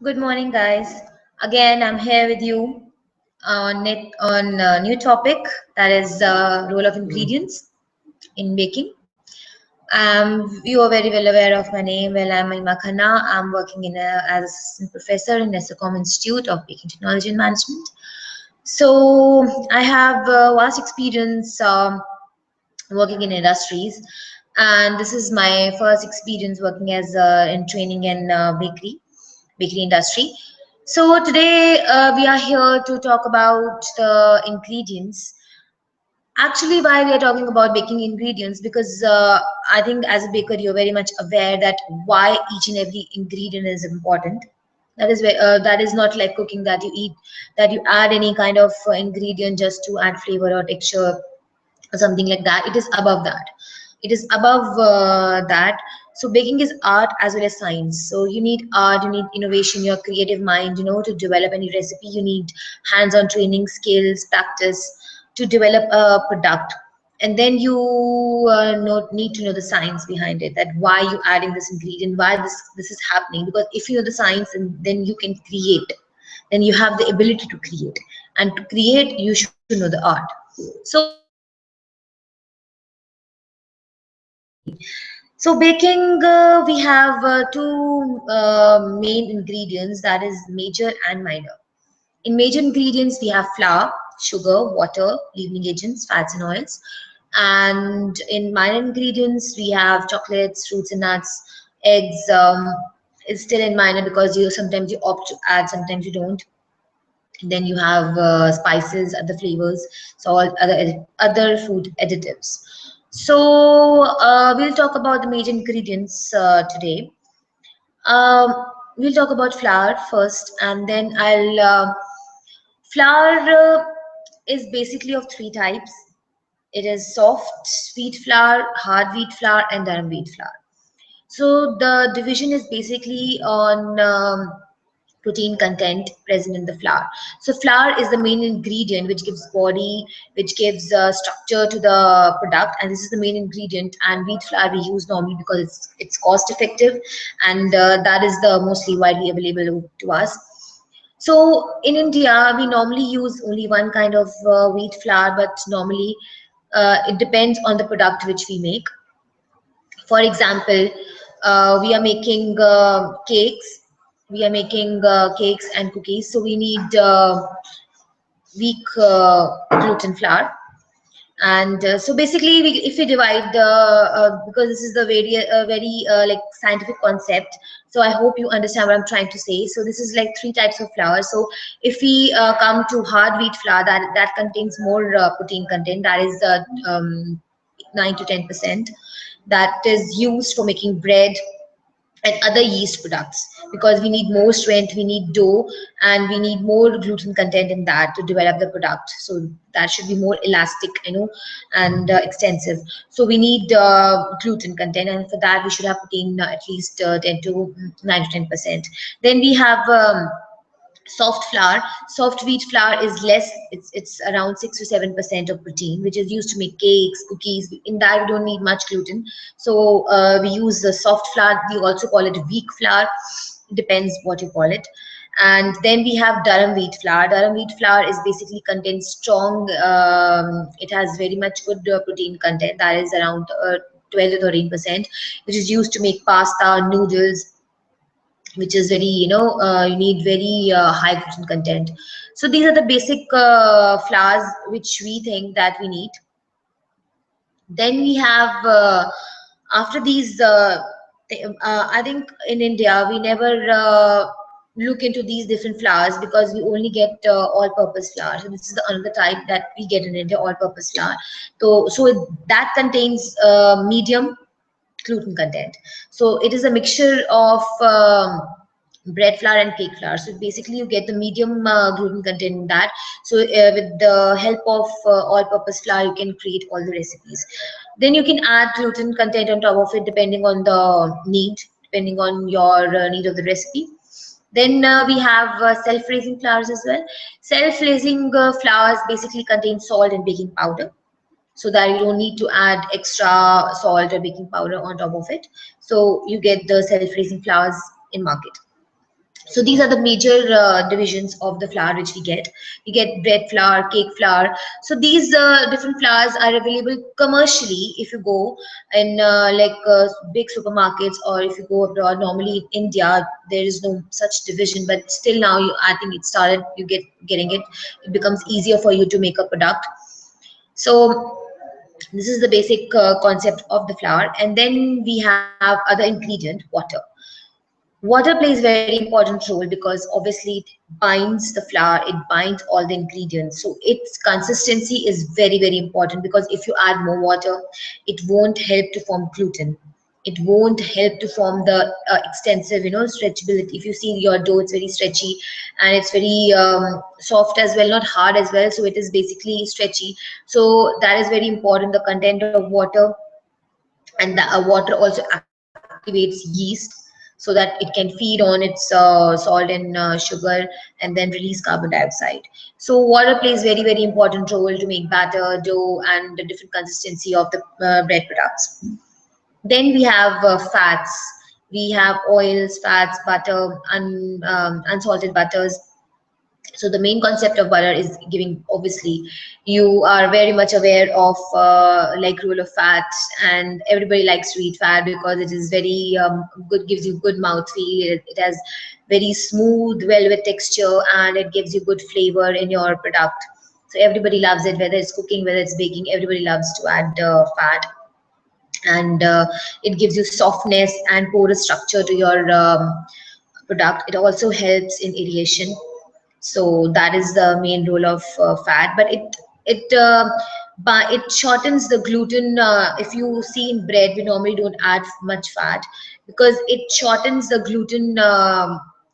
Good morning, guys. Again, I'm here with you on a new topic, that is role of ingredients in baking. You are very well aware of my name. Well, I'm Mahima Khanna. I'm working as assistant professor in Asst Institute of Baking Technology and Management. So I have vast experience working in industries, and this is my first experience working as in training in bakery industry. So today we are here to talk about the ingredients. Actually, why we are talking about baking ingredients, because I think as a baker you're very much aware that why each and every ingredient is important. That is not like cooking, that you eat, that you add any kind of ingredient just to add flavor or texture or something like that. It is above that. It is above that. So baking is art as well as science. So you need art, you need innovation, your creative mind, to develop any recipe. You need hands-on training, skills, practice to develop a product. And then you need to know the science behind it, that why you adding this ingredient, why this is happening. Because if you know the science, and then you can create, then you have the ability to create, and to create you should know the art. So So baking, we have two main ingredients, that is major and minor. In major ingredients, we have flour, sugar, water, leavening agents, fats and oils. And in minor ingredients, we have chocolates, fruits and nuts, eggs. It's still in minor because you sometimes you opt to add, sometimes you don't. Then you have spices, other flavors, so all other food additives. So we'll talk about the major ingredients today. Um, we'll talk about flour first, and then I'll. Flour is basically of three types. It is soft wheat flour, hard wheat flour, and durum wheat flour. So the division is basically on protein content present in the flour. So flour is the main ingredient which gives body, which gives structure to the product, and this is the main ingredient. And wheat flour we use normally because it's cost effective, and that is the mostly widely available to us. So in India, we normally use only one kind of wheat flour, but normally it depends on the product which we make. For example, we are making cakes. We are making cakes and cookies, so we need weak gluten flour. And so basically, if we divide the because this is the very like scientific concept, so I hope you understand what I'm trying to say. So this is like three types of flour. So if we come to hard wheat flour, that contains more protein content, that is 9 to 10%, that is used for making bread and other yeast products, because we need more strength, we need dough, and we need more gluten content in that to develop the product. So that should be more elastic, and extensive. So we need gluten content, and for that we should have protein at least 10 to 9 to 10%. Then we have soft flour. Soft wheat flour is less. It's around 6 to 7% of protein, which is used to make cakes, cookies. In that we don't need much gluten, so we use the soft flour. We also call it weak flour. Depends what you call it. And then we have durum wheat flour. Durum wheat flour is basically contains strong. It has very much good protein content. That is around 12 to 13%, which is used to make pasta, noodles, which is very, you need very high gluten content. So these are the basic flours which we think that we need. Then we have after these I think in India we never look into these different flours, because we only get all purpose flour. So this is the another type that we get in India, all purpose flour. So that contains medium gluten content. So it is a mixture of bread flour and cake flour. So basically you get the medium gluten content in that. So with the help of all-purpose flour, you can create all the recipes. Then you can add gluten content on top of it, depending on the need, depending on your need of the recipe. Then we have self-raising flours as well. Self-raising flours basically contain salt and baking powder, so that you don't need to add extra salt or baking powder on top of it. So you get the self-raising flours in market. So these are the major divisions of the flour which we get. We get bread flour, cake flour. So these different flours are available commercially. If you go in big supermarkets, or if you go abroad, normally in India there is no such division, but still now I think it started, you getting it. It becomes easier for you to make a product. So this is the basic concept of the flour. And then we have other ingredient, water. Water plays very important role because obviously it binds the flour, it binds all the ingredients. So its consistency is very important, because if you add more water, it won't help to form gluten. It won't help to form the extensive, stretchability. If you see your dough, it's very stretchy, and it's very soft as well, not hard as well. So it is basically stretchy. So that is very important, the content of water. And the water also activates yeast, so that it can feed on its salt and sugar, and then release carbon dioxide. So water plays very important role to make batter, dough, and the different consistency of the bread products. Then we have fats. We have oils, fats, butter, unsalted butters. So the main concept of butter is giving, obviously you are very much aware of like rule of fat, and everybody likes to eat fat because it is very good, gives you good mouth feel. It has very smooth velvet texture, and it gives you good flavor in your product. So everybody loves it, whether it's cooking, whether it's baking, everybody loves to add fat. And it gives you softness and porous structure to your product. It also helps in aeration. So that is the main role of fat. But it shortens the gluten. If you see in bread, we normally don't add much fat because it shortens the gluten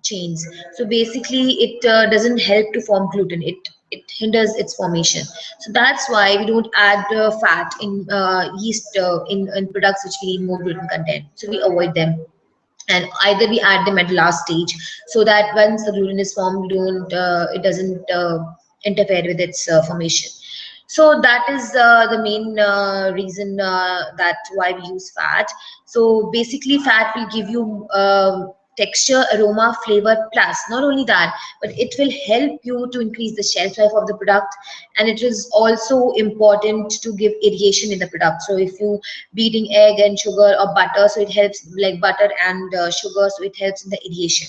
chains. So basically it doesn't help to form gluten. It hinders its formation. So that's why we don't add fat in yeast in products which need more gluten content. So we avoid them, and either we add them at the last stage, so that once the gluten is formed, we don't it doesn't interfere with its formation. So that is the main reason that why we use fat. So basically fat will give you texture, aroma, flavor, plus not only that, but it will help you to increase the shelf life of the product. And it is also important to give aeration in the product. So if you beating egg and sugar or butter, so it helps, like butter and sugar, so it helps in the aeration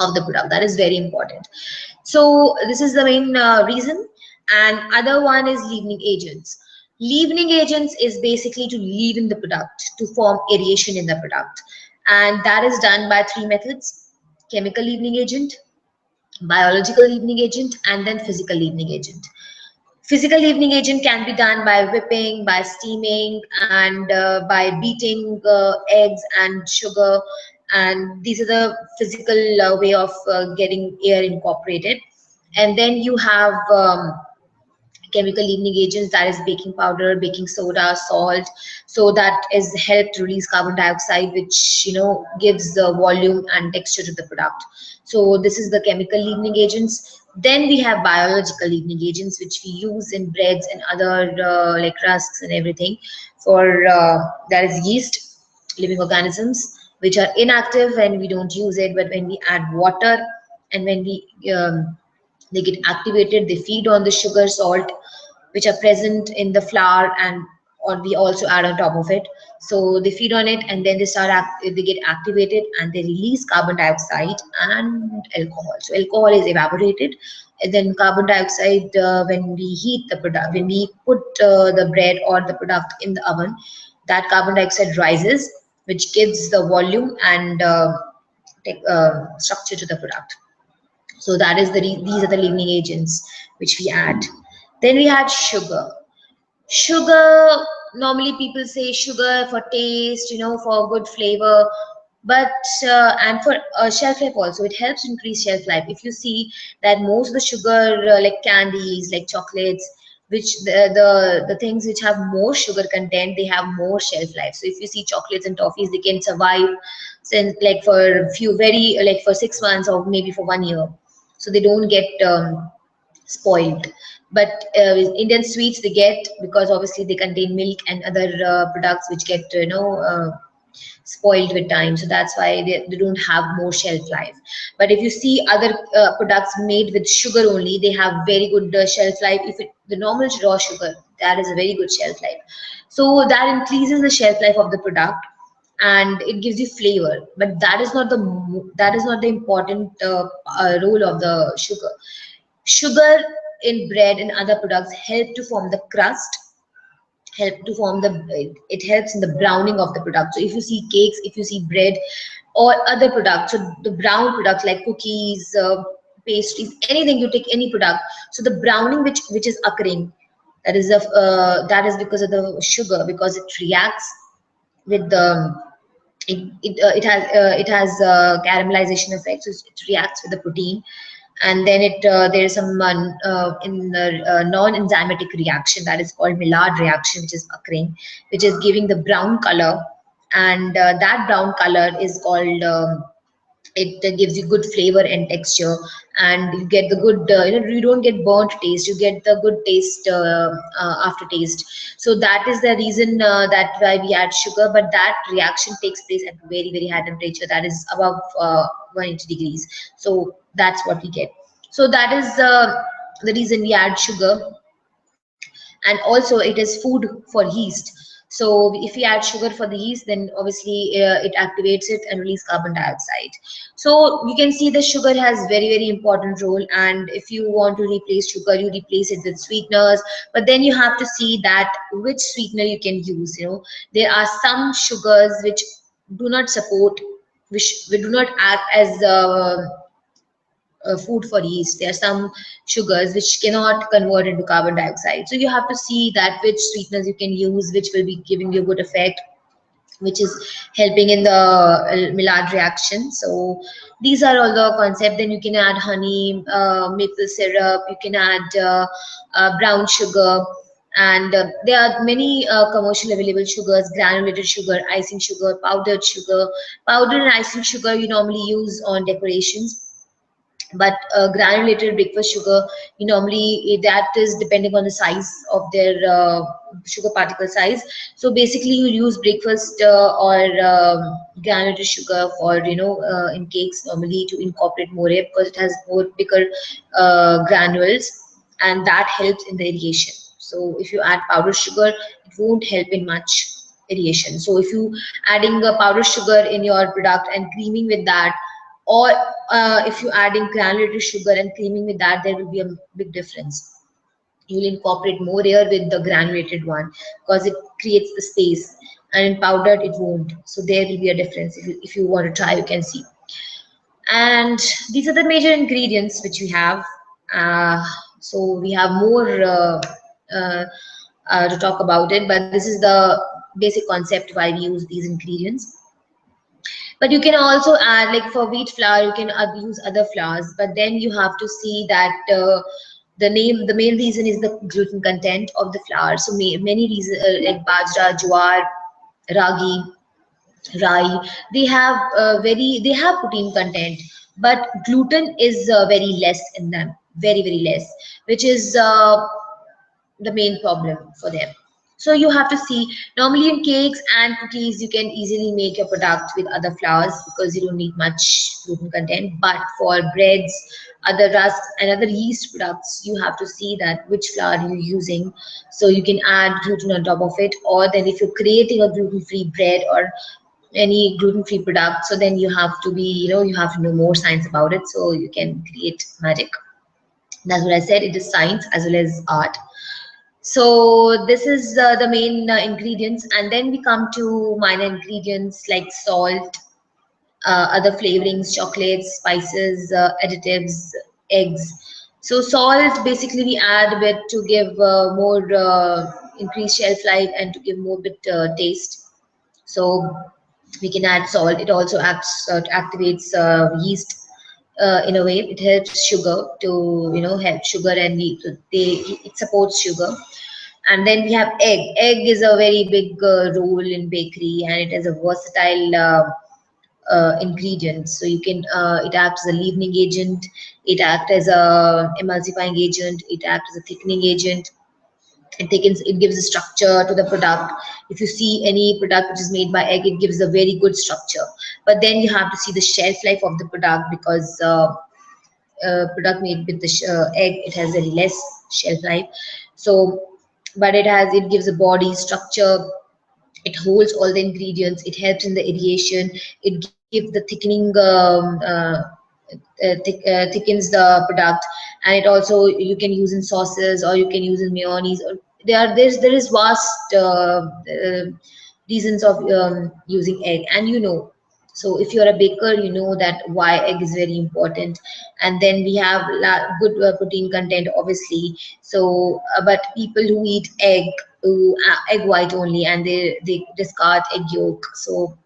of the product. That is very important. So this is the main reason. And other one is leavening agents. Leavening agents is basically to leaven the product, to form aeration in the product, and that is done by three methods: chemical leavening agent, biological leavening agent, and then physical leavening agent. Physical leavening agent can be done by whipping, by steaming, and by beating eggs and sugar. And these are the physical way of getting air incorporated. And then you have chemical leavening agents, that is baking powder, baking soda, salt. So that is helped to release carbon dioxide, which gives the volume and texture to the product. So this is the chemical leavening agents. Then we have biological leavening agents, which we use in breads and other like rusks and everything. For that is yeast, living organisms, which are inactive when we don't use it, but when we add water and when we they get activated, they feed on the sugar, salt, which are present in the flour, and or we also add on top of it. So they feed on it, and then they get activated, and they release carbon dioxide and alcohol. So alcohol is evaporated, and then carbon dioxide, when we heat the product, when we put the bread or the product in the oven, that carbon dioxide rises, which gives the volume and structure to the product. So that is these are the leavening agents which we add. Then we had sugar. Sugar, normally people say sugar for taste, for good flavor, but and for shelf life also. It helps increase shelf life. If you see that most of the sugar, like candies, like chocolates, which the things which have more sugar content, they have more shelf life. So if you see chocolates and toffees, they can survive since like for a few very like for 6 months or maybe for 1 year. So they don't get spoiled. But Indian sweets they get, because obviously they contain milk and other products which get spoiled with time, so that's why they don't have more shelf life. But if you see other products made with sugar only, they have very good shelf life. If the normal raw sugar, that is a very good shelf life, so that increases the shelf life of the product and it gives you flavor. But that is not the important role of the sugar. Sugar in bread and other products help to form the crust, help to form the it helps in the browning of the product. So if you see cakes, if you see bread or other products, so the brown products like cookies, pastries, anything, you take any product, so the browning which is occurring, that is because of the sugar, because it reacts with the it has caramelization effect, so it reacts with the protein, and then there is some in non-enzymatic reaction that is called Maillard reaction, which is occurring, which is giving the brown color, and that brown color is called it gives you good flavor and texture, and you get the good you don't get burnt taste, you get the good taste aftertaste. So that is the reason that why we add sugar, but that reaction takes place at very very high temperature, that is above 180 degrees. So that's what we get. So that is the reason we add sugar. And also it is food for yeast. So if we add sugar for the yeast, then obviously it activates it and release carbon dioxide. So you can see the sugar has very very important role, and if you want to replace sugar, you replace it with sweeteners. But then you have to see that which sweetener you can use. There are some sugars which do not support, which do not act as food for yeast. There are some sugars which cannot convert into carbon dioxide. So you have to see that which sweeteners you can use, which will be giving you a good effect, which is helping in the Maillard reaction. So these are all the concept. Then you can add honey, maple syrup, you can add brown sugar, and there are many commercial available sugars: granulated sugar, icing sugar, powdered sugar. Powdered and icing sugar you normally use on decorations, but granulated breakfast sugar, you normally, that is depending on the size of their sugar particle size. So basically you use breakfast or granulated sugar for in cakes normally to incorporate more air, because it has more bigger granules, and that helps in the aeration. So if you add powdered sugar, it won't help in much aeration. So if you adding a powdered sugar in your product and creaming with that, or if you adding granulated sugar and creaming with that, there will be a big difference. You will incorporate more air with the granulated one because it creates the space, and in powdered it won't. So there will be a difference. If you want to try, you can see. And these are the major ingredients which we have. So we have more to talk about it, but this is the basic concept why we use these ingredients. But you can also add, like for wheat flour, you can use other flours, but then you have to see that the main reason is the gluten content of the flour. So many reasons like bajra, jowar, ragi, rye, they have protein content, but gluten is very less in them, very very less, which is the main problem for them. So you have to see, normally in cakes and cookies, you can easily make your product with other flours because you don't need much gluten content. But for breads, other rusks and other yeast products, you have to see that which flour you're using. So you can add gluten on top of it, or then if you're creating a gluten-free bread or any gluten-free product, so then you have to be, you have to know more science about it so you can create magic. That's what I said. It is science as well as art. So this is the main ingredients, and then we come to minor ingredients like salt, other flavorings, chocolates, spices, additives, eggs. So salt, basically we add a bit to give more increased shelf life and to give more bit taste. So we can add salt. It also activates yeast in a way. It helps sugar to help sugar, and it supports sugar. And then we have egg. Egg is a very big role in bakery, and it is a versatile ingredient. So you can it acts as a leavening agent, it acts as a emulsifying agent, it acts as a thickening agent, It gives a structure to the product. If you see any product which is made by egg, it gives a very good structure. But then you have to see the shelf life of the product, because product made with the egg, it has very less shelf life. So, but it gives a body structure, it holds all the ingredients, it helps in the aeration, it gives the thickening, thickens the product. And it also, you can use in sauces, or you can use in mayonnaise, or there is vast reasons of using egg. And so if you're a baker, you know that why egg is very important. And then we have good protein content, obviously. So but people who eat egg white only, and they discard egg yolk. So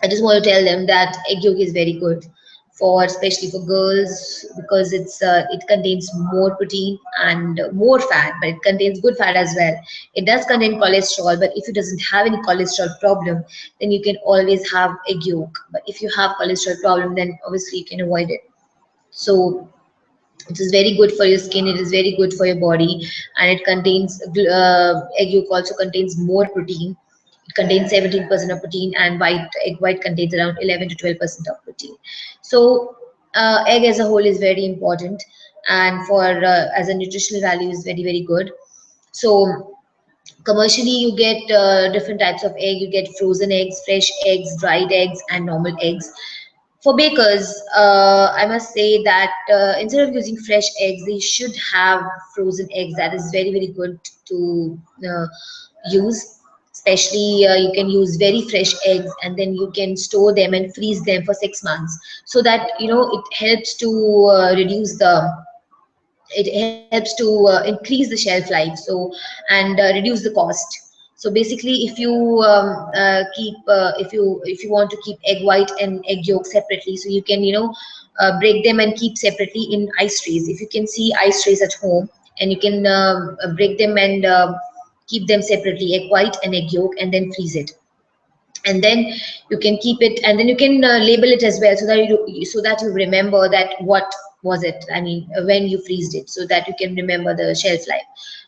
I just want to tell them that egg yolk is very good for, especially for girls, because it contains more protein and more fat, but it contains good fat as well. It does contain cholesterol, but if it doesn't have any cholesterol problem, then you can always have egg yolk. But if you have cholesterol problem, then obviously you can avoid it. So it is very good for your skin, it is very good for your body. And it contains egg yolk also contains more protein. It contains 17% of protein, and egg white contains around 11 to 12% of protein. So egg as a whole is very important, and for as a nutritional value is very, very good. So commercially, you get different types of egg. You get frozen eggs, fresh eggs, dried eggs, and normal eggs. For bakers, I must say that instead of using fresh eggs, they should have frozen eggs. That is very, very good to use. Especially, you can use very fresh eggs, and then you can store them and freeze them for 6 months, so that it helps to reduce the it helps to increase the shelf life, so and reduce the cost. So basically, if you keep if you want to keep egg white and egg yolk separately, so you can break them and keep separately in ice trays. If you can see ice trays at home, and you can break them and keep them separately, egg white and egg yolk, and then freeze it. And then you can keep it, and then you can label it as well, so that you remember that what was it, I mean, when you freezed it, so that you can remember the shelf life.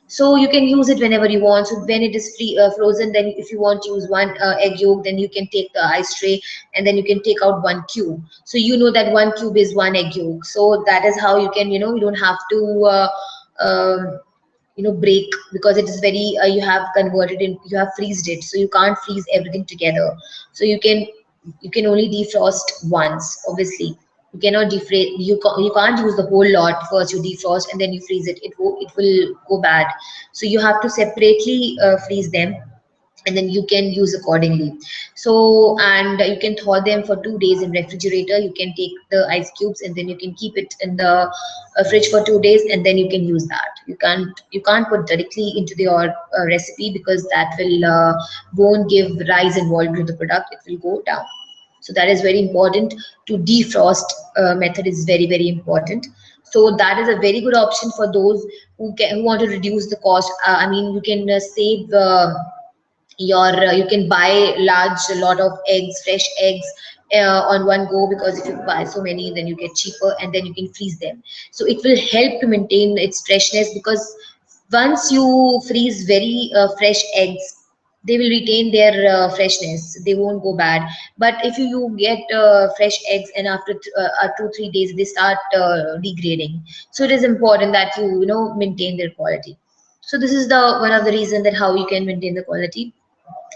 So you can use it whenever you want. So when it is frozen, then if you want to use one egg yolk, then you can take the ice tray, and then you can take out one cube, so you know that one cube is one egg yolk. So that is how you can, you don't have to um, break, because it is very you have freezed it, so you can't freeze everything together. So you can only defrost once, obviously. You cannot defrate, you can't use the whole lot. First you defrost and then you freeze it, it will go bad. So you have to separately freeze them, and then you can use accordingly. So, and you can thaw them for 2 days in refrigerator. You can take the ice cubes, and then you can keep it in the fridge for 2 days, and then you can use that. You can't put directly into your recipe, because that will won't give rise and volume to the product, it will go down. So that is very important. To defrost method is very, very important. So that is a very good option for those who want to reduce the cost. I mean, you can save you can buy a lot of eggs, fresh eggs, on one go, because if you buy so many, then you get cheaper, and then you can freeze them. So it will help to maintain its freshness, because once you freeze very fresh eggs, they will retain their freshness, they won't go bad. But if you get fresh eggs, and after 2 3 days they start degrading. So it is important that you maintain their quality. So this is the one of the reason that how you can maintain the quality.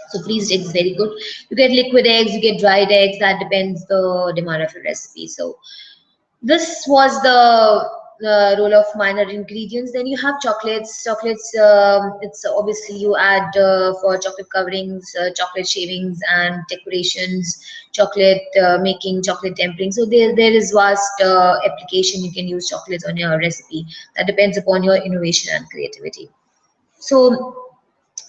So freezed eggs is very good. You get liquid eggs, you get dried eggs. That depends the demand of your recipe. So this was the role of minor ingredients. Then you have chocolates. Chocolates, it's obviously you add for chocolate coverings, chocolate shavings, and decorations. Chocolate making, chocolate tempering. So there is vast application. You can use chocolates on your recipe. That depends upon your innovation and creativity. So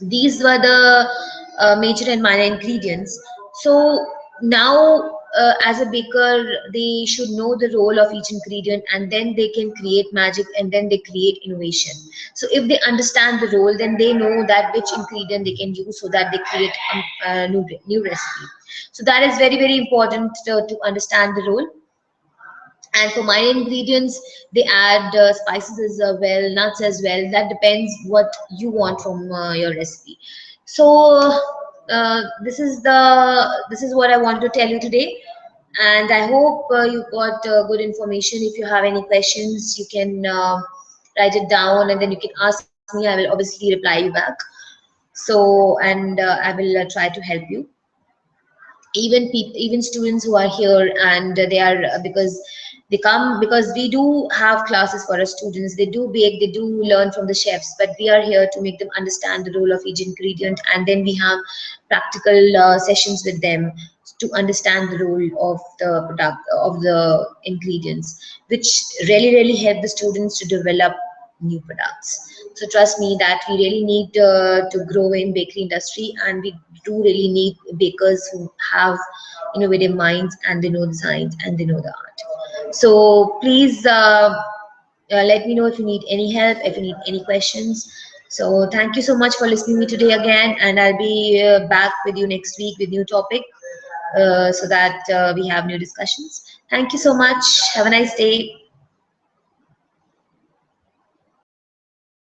these were the major and minor ingredients. So now, as a baker, they should know the role of each ingredient, and then they can create magic, and then they create innovation. So if they understand the role, then they know that which ingredient they can use, so that they create a new recipe. So that is very, very important to understand the role. And for my ingredients, they add spices as well, nuts as well. That depends what you want from your recipe. So this is what I want to tell you today, and I hope you got good information. If you have any questions, you can write it down, and then you can ask me. I will obviously reply you back. So, and I will try to help you. Even people, even students who are here, and they are because they come because we do have classes for our students. They do bake, they do learn from the chefs, but we are here to make them understand the role of each ingredient, and then we have practical sessions with them to understand the role of the product, of the ingredients, which really help the students to develop new products. So trust me that we really need to grow in bakery industry, and we do really need bakers who have innovative minds, and they know the science, and they know the art. So please let me know if you need any help, if you need any questions. So thank you so much for listening to me today again, and I'll be back with you next week with new topic, so that we have new discussions. Thank you so much. Have a nice day.